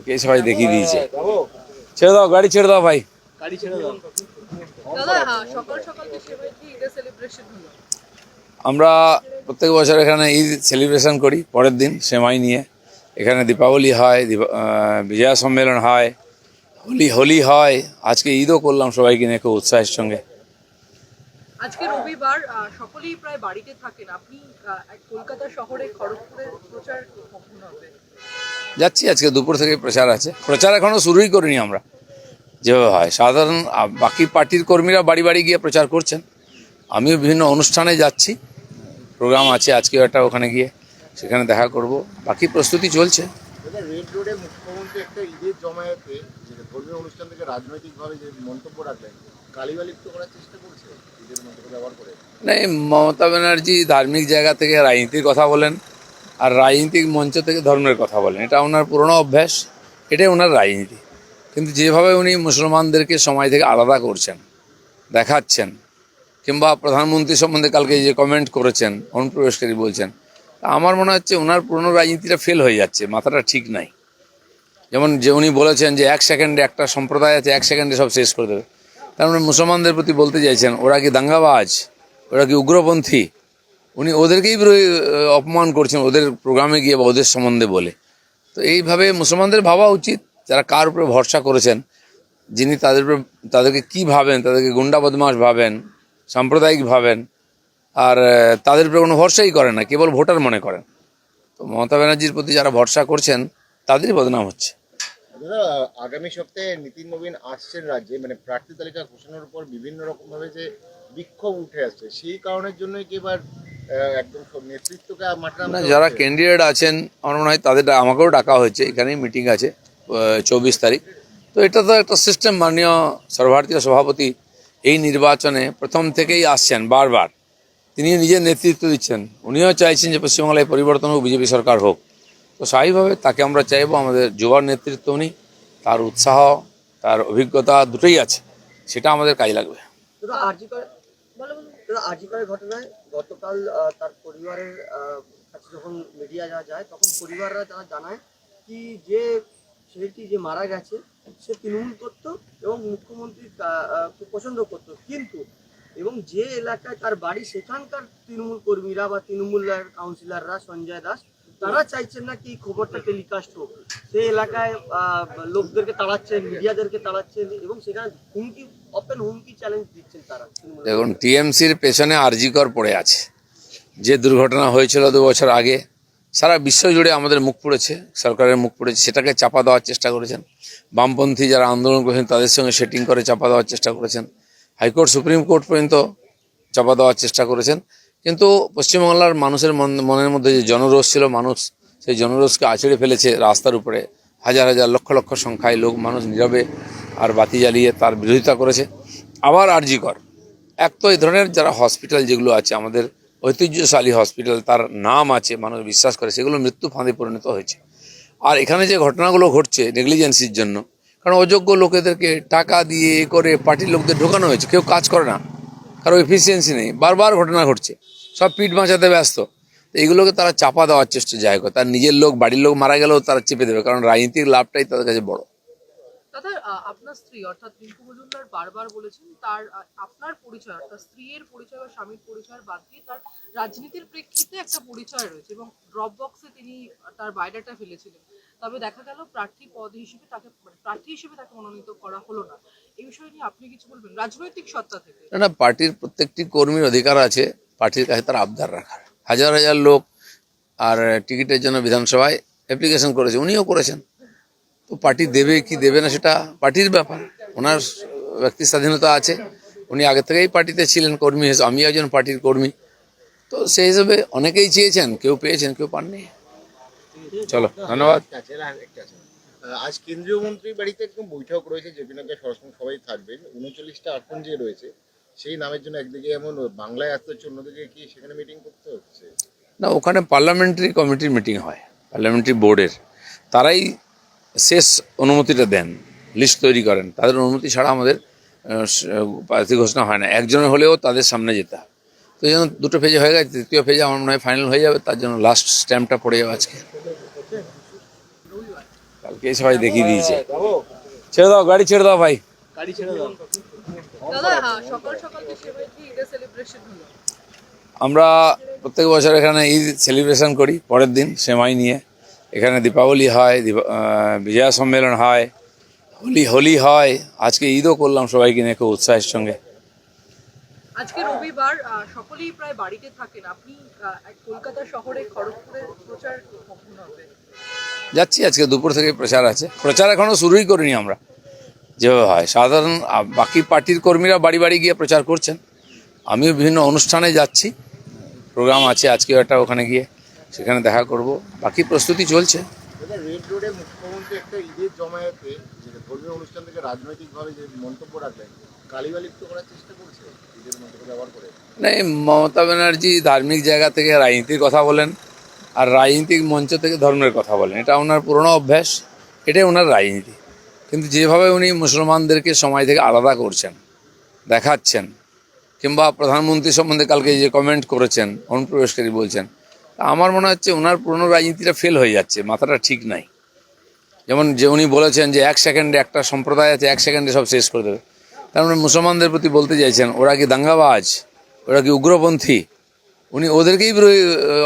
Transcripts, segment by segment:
কে সবাই দেখিয়ে দিয়েছে। ছেড়ে দাও, গাড়ি ছেড়ে দাও ভাই, গাড়ি ছেড়ে দাও। দাদা, হ্যাঁ, সকাল সকাল দেশের বাড়িতে ঈদের সেলিব্রেশন হলো। আমরা প্রত্যেক বছর এখানে ঈদ সেলিব্রেশন করি পরের দিন সেমাই নিয়ে। এখানে দীপাবলি হয়, বিজয়া সম্মেলন হয়, হোলি হয়, আজকে ঈদও করলাম সবাইকে নিয়ে খুব উৎসাহের সঙ্গে। আজকে রবিবার, সকলেই প্রায় বাড়িতে থাকেন। আপনি কলকাতা শহরে খড়গপুরের প্রচার কখন হবে? যাচ্ছি, আজকে দুপুর থেকে প্রচার আছে। প্রচার এখনও শুরুই করিনি আমরা, যেভাবে হয় সাধারণ বাকি পার্টির কর্মীরা বাড়ি বাড়ি গিয়ে প্রচার করছেন। আমিও বিভিন্ন অনুষ্ঠানে যাচ্ছি, প্রোগ্রাম আছে আজকেও একটা, ওখানে গিয়ে সেখানে দেখা করব। বাকি প্রস্তুতি চলছে। রেড রোডে মুখ্যমন্ত্রী একটা ঈদের জমায়েতে ধর্মীয় অনুষ্ঠান থেকে রাজনৈতিকভাবে যে মন্তব্য রাখলেন, গালিগালিপ্ত করার চেষ্টা করছে ঈদের মন্তব্য ব্যবহার করে। মানে মমতা ব্যানার্জি ধার্মিক জায়গা থেকে রাজনীতির কথা বলেন, আর রাজনীতিক মঞ্চ থেকে ধর্মের কথা বলেন। এটা ওনার পুরনো অভ্যাস, এটাই ওনার রাজনীতি। কিন্তু যেভাবে উনি মুসলমানদেরকে সমাজ থেকে আলাদা করছেন, দেখাচ্ছেন, কিংবা প্রধানমন্ত্রী সম্বন্ধে কালকে যে কমেন্ট করেছেন অনুপ্রবেশকারী বলছেন, আমার মনে হচ্ছে ওনার পুরনো রাজনীতিটা ফেল হয়ে যাচ্ছে, মাথাটা ঠিক নাই। যেমন যে উনি বলেছেন যে 1 সেকেন্ডে একটা সম্প্রদায় আছে, 1 সেকেন্ডে সব শেষ করে দেবে। তার মানে মুসলমানদের প্রতি বলতে চাইছেন ওরা কি দাঙ্গাবাজ, ওরা কি উগ্রপন্থী। উনি ওদেরকেই অপমান করছেন ওদের প্রোগ্রামে গিয়ে বা ওদের সম্বন্ধে বলে। তো এইভাবে মুসলমানদের ভাবা উচিত, যারা কার উপরে ভরসা করেছেন, যিনি তাদেরকে কি ভাবেন, তাদেরকে গুন্ডা বদমাশ ভাবেন, সাম্প্রদায়িক ভাবেন, আর তাদের উপরে কোনো ভরসাই করেন না, কেবল ভোটার মনে করেন। তো মমতা ব্যানার্জির প্রতি যারা ভরসা করছেন তাদেরই বদনাম হচ্ছে। দাদা, আগামী সপ্তাহে নীতিন নবীন আসছেন রাজ্যে, মানে প্রার্থী তালিকা ঘোষণার উপর বিভিন্ন রকম ভাবে যে বিক্ষোভ উঠে আসছে, সেই কারণের জন্যই কি এবার একদম সব নেতৃত্বকে মাঠে না, নামতে যারা হচ্ছে? ক্যান্ডিডেট আছেন আমার মনে হয় তাদের আমাকেও ডাকা হয়েছে, এখানেই মিটিং আছে 24 তারিখ। তো এটা তো একটা সিস্টেম। মাননীয় সর্বভারতীয় সভাপতি এই নির্বাচনে প্রথম থেকেই আসছেন বারবার, তিনি নিজের নেতৃত্ব দিচ্ছেন। উনিও চাইছেন যে পশ্চিমবাংলায় পরিবর্তন হোক, বিজেপি সরকার হোক। তো স্বাভাবিকভাবে তাকে আমরা চাইবো। আমাদের যুবার নেতৃত্ব উনি, তার উৎসাহ, তার অভিজ্ঞতা দুটোই আছে, সেটা আমাদের কাজে লাগবে। আজিকার ঘটনায় গতকাল তার পরিবারের কাছে যখন মিডিয়া যায় তখন পরিবাররা তারা জানায় কি যে ছেলেটি যে মারা গেছে সে তৃণমূল করত এবং মুখ্যমন্ত্রী পছন্দ করত, কিন্তু এবং যে এলাকায় তার বাড়ি সেখানকার তৃণমূল কর্মীরা বা তৃণমূলের কাউন্সিলররা সঞ্জয় দাস তারা চাইছেন না কি খবরটা টেলিকাস্ট হোক। সেই এলাকায় লোকদেরকে তাড়াচ্ছেন, মিডিয়াদেরকে তাড়াচ্ছেন এবং সেখানে হুমকি, ওপেন হুমকি চ্যালেঞ্জ দিচ্ছেন তারা। দেখুন, টিএমসির পেছনে আরজিকর পড়ে আছে। যে দুর্ঘটনা হয়েছিল 2 বছর আগে, সারা বিশ্ব জুড়ে আমাদের মুখ পড়েছে, সরকারের মুখ পড়েছে, সেটাকে চাপা দেওয়ার চেষ্টা করেছেন। বামপন্থী যারা আন্দোলন করেছেন তাদের সঙ্গে সেটিং করে চাপা দেওয়ার চেষ্টা করেছেন। হাইকোর্ট, সুপ্রিম কোর্ট পর্যন্ত চাপা দেওয়ার চেষ্টা করেছেন। কিন্তু পশ্চিমবাংলার মানুষের মনের মধ্যে যে জনরোষ ছিল, মানুষ সেই জনরোষকে আছড়ে ফেলেছে রাস্তার উপরে। হাজার হাজার লক্ষ লক্ষ সংখ্যায় মানুষ নীরবে আর বাতি জ্বালিয়ে তার বিরোধিতা করেছে। আবার আরজিকর, এক তো এই ধরনের যারা হসপিটাল যেগুলো আছে আমাদের ঐতিহ্যশালী হসপিটাল, তার নাম আছে, মানুষ বিশ্বাস করে, সেগুলো মৃত্যু ফাঁদে পরিণত হয়েছে। আর এখানে যে ঘটনাগুলো ঘটছে নেগলিজেন্সির জন্য, কারণ অযোগ্য লোকেদেরকে টাকা দিয়ে করে পার্টির লোকদের ঢোকানো হয়েছে, কেউ কাজ করে না, কারো এফিসিয়েন্সি নেই, বারবার ঘটনা ঘটছে, সব পিঠ বাঁচাতে ব্যস্ত। তো এইগুলোকে তারা চাপা দেওয়ার চেষ্টা যায়, তার নিজের লোক, বাড়ির লোক মারা গেলেও তারা চেপে দেবে, কারণ রাজনীতিক লাভটাই তাদের কাছে বড়। দাদা, আপনার স্ত্রী অর্থাৎ রিঙ্কু মজুমদার বারবার বলেছেন তার আপনার পরিচয় অর্থাৎ স্ত্রীর পরিচয় বা স্বামীর পরিচয় বাদ দিয়ে তার রাজনীতির প্রেক্ষিতে একটা পরিচয় রয়েছে এবং ড্রপ বক্সে তিনি তার বায়োডাটা ফেলেছিলেন। তবে দেখা গেল প্রার্থী পদ হিসেবে তাকে, প্রার্থী হিসেবে তাকে মনোনীত করা হলো না। এই বিষয়ে নিয়ে আপনি কিছু বলবেন রাজনৈতিক সত্তা থেকে? না, পার্টির প্রত্যেকটি কর্মীর অধিকার আছে পার্টির কাছে তার আবদার রাখার। হাজার হাজার লোক আর টিকিটের জন্য বিধানসভায় অ্যাপ্লিকেশন করেছে, উনিও করেছেন। তো পার্টি দেবে কি দেবে না সেটা পার্টির ব্যাপার, ওনার ব্যক্তি স্বাধীনতা আছে। উনি আগে থেকেই পার্টিতে ছিলেন কর্মী হিসেবে, আমি একজন পার্টির কর্মী। তো সেই হিসেবে অনেকেই চেয়েছেন, কেউ পেয়েছেন, কেউ পাননি। চলো, ধন্যবাদ। আজ কেন্দ্রীয় মন্ত্রী বাড়িতে একদম বৈঠক রয়েছে, জেপি নাড্ডা সবাই থাকবেন। 39টা আসন যে রয়েছে সেই নামের জন্য একদিকে এমন বাংলায় আসতে হচ্ছে, অন্যদিকে কি সেখানে মিটিং করতে হচ্ছে? না, ওখানে পার্লামেন্টারি কমিটির মিটিং হয়, পার্লামেন্টারি বোর্ডের, তারাই শেষ অনুমতিটা দেন, লিস্ট তৈরি করেন। তাদের অনুমতি ছাড়া আমাদের প্রার্থী ঘোষণা হয় না। একজনের হলেও তাদের সামনে যেতে হয়। তো এই জন্য 2টো ফেজে হয়ে গেছে, 3য় ফেজে আমার মনে হয় ফাইনাল হয়ে যাবে, তার জন্য লাস্ট স্ট্যাম্পটা পড়ে যাবে আজকে। কালকে সবাই দেখিয়ে দিয়েছে। ছেড়ে দাও, গাড়ি ছেড়ে দাও ভাই। দাদা সকাল সকাল যে সেবাইটি ঈদের সেলিব্রেশন হলো, আমরা প্রত্যেক বছর এখানে ঈদ সেলিব্রেশন করি পরের দিন সেমাই নিয়ে। এখানে দীপাবলি হয়, বিজয়া সম্মেলন হয়, হোলি হয়, আজকে ঈদও করলাম সবাইকে নিয়ে খুব উৎসাহের সঙ্গে। আজকে রবিবার, সকলেই প্রায় বাড়িতে থাকেন, আপনি কলকাতা শহরে খড়গপুরে প্রচার কখন হবে? যাচ্ছি, আজকে দুপুর থেকে প্রচার আছে। প্রচার এখনও শুরুই করিনি আমরা, যেভাবে হয় সাধারণ বাকি পার্টির কর্মীরা বাড়ি বাড়ি গিয়ে প্রচার করছেন। আমিও বিভিন্ন অনুষ্ঠানে যাচ্ছি, প্রোগ্রাম আছে আজকেও একটা, ওখানে গিয়ে সেখানে দেখা করব। বাকি প্রস্তুতি চলছে। রেড রোডে মুখ্যমন্ত্রী একটা ঈদের জমায়েতে যে ধর্মীয় অনুষ্ঠান থেকে রাজনৈতিকভাবে যে মন্তব্য রাখলেন, গালিবালিপ্ত করার চেষ্টা করছে ঈদের মন্তব্য ব্যবহার করে। মানে মমতা ব্যানার্জি ধার্মিক জায়গা থেকে রাজনীতির কথা বলেন, আর রাজনীতিক মঞ্চ থেকে ধর্মের কথা বলেন। এটা ওনার পুরনো অভ্যাস, এটাই ওনার রাজনীতি। কিন্তু যেভাবে উনি মুসলমানদেরকে সমাজ থেকে আলাদা করছেন, দেখাচ্ছেন, কিংবা প্রধানমন্ত্রী সম্বন্ধে কালকে যে কমেন্ট করেছেন, অনুপ্রবেশকারী বলছেন, আমার মনে হচ্ছে ওনার পুরনো রাজনীতিটা ফেল হয়ে যাচ্ছে, মাথাটা ঠিক নাই। যেমন যে উনি বলেছেন যে 1 সেকেন্ডে একটা সম্প্রদায় আছে, 1 সেকেন্ডে সব শেষ করে দেবে। তার মানে মুসলমানদের প্রতি বলতে চাইছেন ওরা কি দাঙ্গাবাজ, ওরা কি উগ্রপন্থী। উনি ওদেরকেই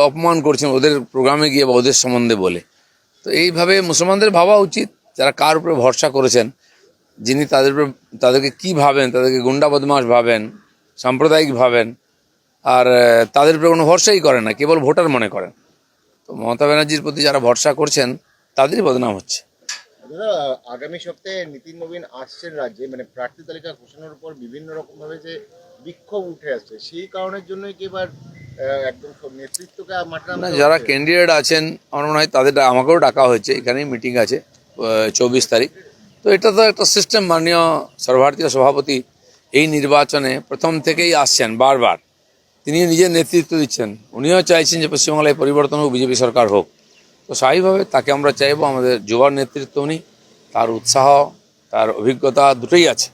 অপমান করছেন ওদের প্রোগ্রামে গিয়ে বা ওদের সম্বন্ধে বলে। তো এইভাবে মুসলমানদের ভাবা উচিত, যারা কার উপরে ভরসা করেছেন, যিনি তাদেরকে কি ভাবেন, তাদেরকে গুন্ডা বদমাশ ভাবেন, সাম্প্রদায়িক ভাবেন, আর তাদের উপরে কোনো ভরসাই করেন না, কেবল ভোটার মনে করেন। তো মমতা ব্যানার্জির প্রতি যারা ভরসা করছেন তাদেরই বদনাম হচ্ছে। দাদা, আগামী সপ্তাহে নীতিন নবীন আসছেন রাজ্যে, মানে প্রার্থী তালিকা ঘোষণার উপর বিভিন্ন রকম ভাবে যে বিক্ষোভ উঠে আসছে, সেই কারণের জন্যই কি এবার একদম সব নেতৃত্বকে মাঠে না, নামতে যারা হচ্ছে? ক্যান্ডিডেট আছেন আমার মনে হয় তাদের আমাকেও ডাকা হয়েছে, এখানেই মিটিং আছে 24 তারিখ। তো এটা তো একটা সিস্টেম। মাননীয় সর্বভারতীয় সভাপতি এই নির্বাচনে প্রথম থেকেই আসছেন বারবার, তিনি নিজের নেতৃত্ব দিচ্ছেন। উনিও চাইছেন যে পশ্চিমবাংলায় পরিবর্তন হোক, বিজেপি সরকার হোক। তো স্বাভাবিকভাবে তাকে আমরা চাইবো। আমাদের যুবার নেতৃত্ব উনি, তার উৎসাহ, তার অভিজ্ঞতা দুটোই আছে,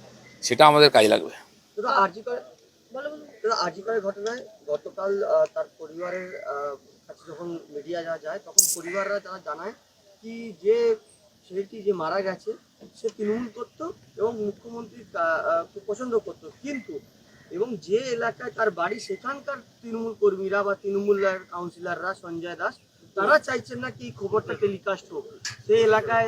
সেটা আমাদের কাজে লাগবে। দাদা আরজিকরের ঘটনায় গতকাল তার পরিবারের কাছে যখন মিডিয়া যায় তখন পরিবাররা তারা জানায় কি যে ছেলেটি যে মারা গেছে সে তৃণমূল করতো এবং মুখ্যমন্ত্রী খুব পছন্দ করতো, কিন্তু এবং যে এলাকায় তার বাড়ি সেখানকার তৃণমূল কর্মীরা বা তৃণমূলের কাউন্সিলররা সঞ্জয় দাস তারা চাইছেন না কি খবরটা টেলিকাস্ট হোক। সেই এলাকায়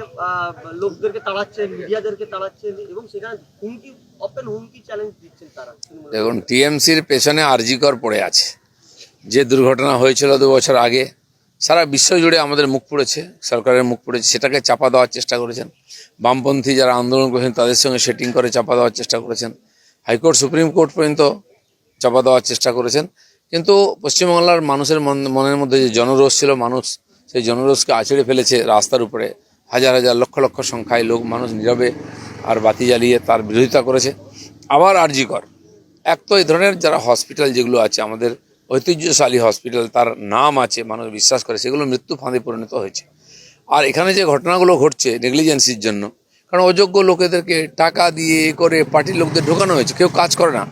লোকদেরকে তাড়াচ্ছেন, মিডিয়াদেরকে তাড়াচ্ছেন এবং সেখানে হুমকি, ওপেন হুমকি চ্যালেঞ্জ দিচ্ছেন তারা। দেখুন, টিএমসির পেছনে আরজিকর পড়ে আছে। যে দুর্ঘটনা হয়েছিল 2 বছর আগে, সারা বিশ্ব জুড়ে আমাদের মুখ পুড়েছে, সরকারের মুখ পুড়েছে। সেটাকে চাপা দেওয়ার চেষ্টা করেছেন বামপন্থী যারা আন্দোলন করেছেন, তাদের সঙ্গে সেটিং করে চাপা দেওয়ার চেষ্টা করেছেন। হাইকোর্ট, সুপ্রিম কোর্ট পর্যন্ত চাপা দেওয়ার চেষ্টা করেছেন। কিন্তু পশ্চিমবাংলার মানুষের মনের মধ্যে যে জনরোষ ছিল, মানুষ সেই জনরোষকে আছড়ে ফেলেছে রাস্তার উপরে। হাজার হাজার লক্ষ লক্ষ সংখ্যায় মানুষ নীরবে আর বাতি জ্বালিয়ে তার বিরোধিতা করেছে। আবার আরজিকর, এক তো এই ধরনের যারা হসপিটাল যেগুলো আছে আমাদের ঐতিহ্যশালী হসপিটাল, তার নাম আছে, মানুষ বিশ্বাস করে, সেগুলো মৃত্যু ফাঁদে পরিণত হয়েছে। আর এখানে যে ঘটনাগুলো ঘটছে নেগলিজেন্সির জন্য, কারণ অযোগ্য লোকেদেরকে টাকা দিয়ে করে পার্টির লোকদের ঢোকানো হয়েছে। কেউ কাজ করে না,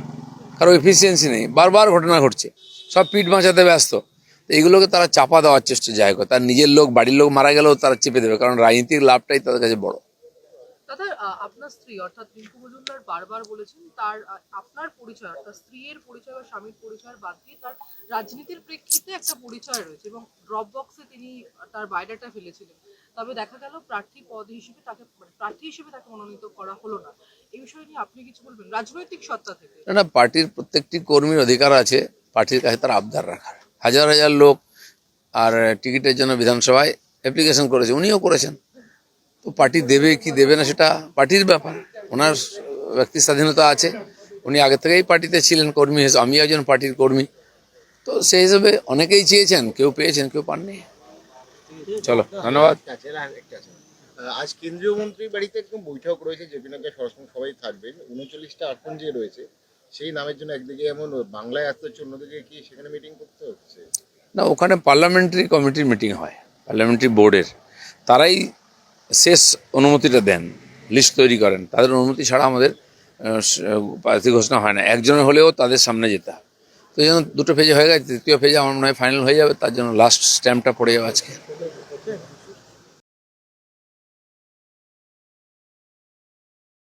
কারো এফিসিয়েন্সি নেই, বারবার ঘটনা ঘটছে, সব পিঠ বাঁচাতে ব্যস্ত। তো এইগুলোকে তারা চাপা দেওয়ার চেষ্টা যায় করে। তার নিজের লোক, বাড়ির লোক মারা গেলেও তারা চেপে দেবে, কারণ রাজনীতিক লাভটাই তাদের কাছে বড়। দাদা আপনার স্ত্রী অর্থাৎ রিঙ্কু মজুমদার বারবার বলেছেন তার আপনার পরিচয় অর্থাৎ স্ত্রীর পরিচয় বা স্বামীর পরিচয় বাদ দিয়ে তার রাজনীতির প্রেক্ষিতে একটা পরিচয় রয়েছে এবং ড্রপ বক্সে তিনি তার বায়োডাটা ফেলেছিলেন। তবে দেখা গেল প্রার্থী পদ হিসেবে তাকে, প্রার্থী হিসেবে তাকে মনোনীত করা হলো না। এই বিষয় নিয়ে আপনি কিছু বলবেন রাজনৈতিক সত্তা থেকে? না, পার্টির প্রত্যেকটি কর্মীর অধিকার আছে পার্টির কাছে তার আবদার রাখার। হাজার হাজার লোক আর টিকিটের জন্য বিধানসভায় অ্যাপ্লিকেশন করেছে, উনিও করেছেন। তো পার্টি দেবে কি দেবে না সেটা পার্টির ব্যাপার, ওনার ব্যক্তি স্বাধীনতা আছে। উনি আগে থেকেই পার্টিতে ছিলেন কর্মী হিসেবে, আমি একজন পার্টির কর্মী। তো সেই হিসেবে অনেকেই চেয়েছেন, কেউ পেয়েছেন, কেউ পাননি। চলো, ধন্যবাদ। আজ কেন্দ্রীয় মন্ত্রীর বাড়িতে একদম বৈঠক রয়েছে, জেপি নাড্ডা সরাসরি সবাই থাকবেন। 39টা আসন যে রয়েছে সেই নামের জন্য একদিকে এমন বাংলায় আসতে হচ্ছে, অন্যদিকে কি সেখানে মিটিং করতে হচ্ছে? না, ওখানে পার্লামেন্টারি কমিটির মিটিং হয়, পার্লামেন্টারি বোর্ডের। তারাই শেষ অনুমতিটা দেন, লিস্ট তৈরি করেন। তাদের অনুমতি ছাড়া আমাদের প্রার্থী ঘোষণা হয় না। একজনের হলেও তাদের সামনে যেতে হয়। তো এই জন্য 2টো ফেজে হয়ে গেছে, 3য় ফেজে আমার মনে হয় ফাইনাল হয়ে যাবে। তার জন্য লাস্ট স্ট্যাম্পটা পড়ে যাবে আজকে।